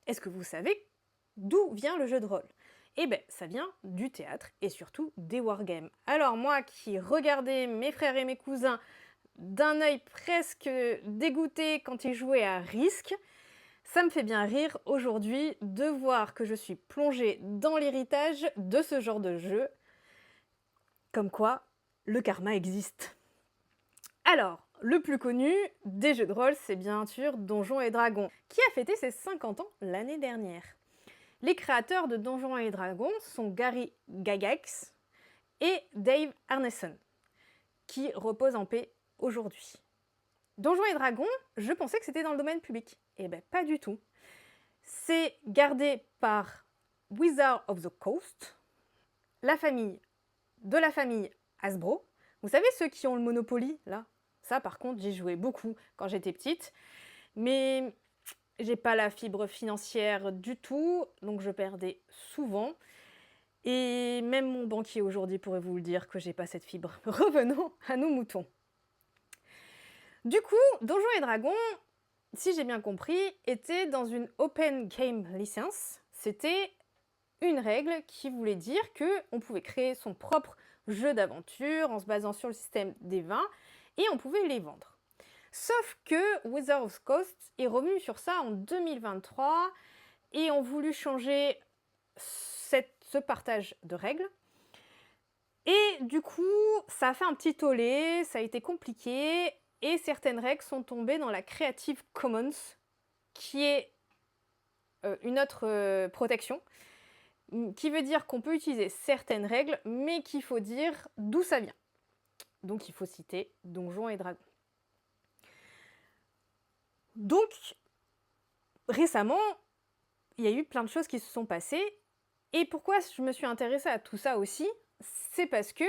Est-ce que vous savez d'où vient le jeu de rôle? Eh bien, ça vient du théâtre et surtout des wargames. Alors moi qui regardais mes frères et mes cousins d'un œil presque dégoûté quand ils jouaient à Risk, ça me fait bien rire aujourd'hui de voir que je suis plongée dans l'héritage de ce genre de jeu. Comme quoi, le karma existe. Alors, le plus connu des jeux de rôle, c'est bien sûr Donjons et Dragons, qui a fêté ses 50 ans l'année dernière. Les créateurs de Donjons et Dragons sont Gary Gygax et Dave Arneson, qui reposent en paix aujourd'hui. Donjons et Dragons, je pensais que c'était dans le domaine public. Eh bien, pas du tout. C'est gardé par Wizards of the Coast, la famille Hasbro. Vous savez ceux qui ont le Monopoly, là? Ça, par contre, j'y jouais beaucoup quand j'étais petite. Mais j'ai pas la fibre financière du tout, donc je perdais souvent. Et même mon banquier aujourd'hui pourrait vous le dire que j'ai pas cette fibre. Revenons à nos moutons. Du coup, Donjons et Dragons, si j'ai bien compris, était dans une Open Game License. C'était une règle qui voulait dire qu'on pouvait créer son propre jeu d'aventure en se basant sur le système des vins et on pouvait les vendre. Sauf que Wizards of the Coast est revenu sur ça en 2023 et ont voulu changer ce partage de règles. Et du coup, ça a fait un petit tollé, ça a été compliqué et certaines règles sont tombées dans la Creative Commons, qui est une autre protection, qui veut dire qu'on peut utiliser certaines règles, mais qu'il faut dire d'où ça vient. Donc il faut citer Donjons et Dragons. Donc, récemment, il y a eu plein de choses qui se sont passées. Et pourquoi je me suis intéressée à tout ça aussi? C'est parce que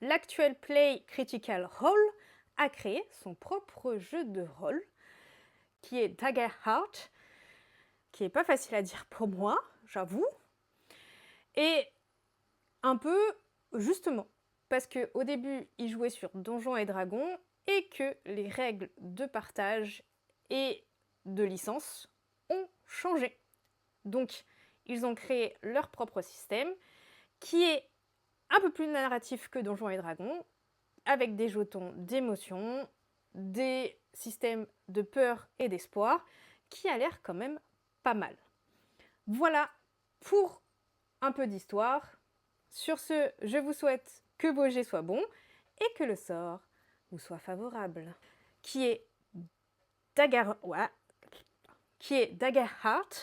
l'actuel Play Critical Role a créé son propre jeu de rôle, qui est Daggerheart, qui est pas facile à dire pour moi, j'avoue. Et un peu, justement, parce qu'au début, ils jouaient sur Donjons et Dragons et que les règles de partage et de licence ont changé. Donc, ils ont créé leur propre système qui est un peu plus narratif que Donjons et Dragons, avec des jetons d'émotion, des systèmes de peur et d'espoir, qui a l'air quand même pas mal. Voilà pour un peu d'histoire. Sur ce, je vous souhaite que vos jets soient bons et que le sort vous soit favorable. Qui est Daggerheart,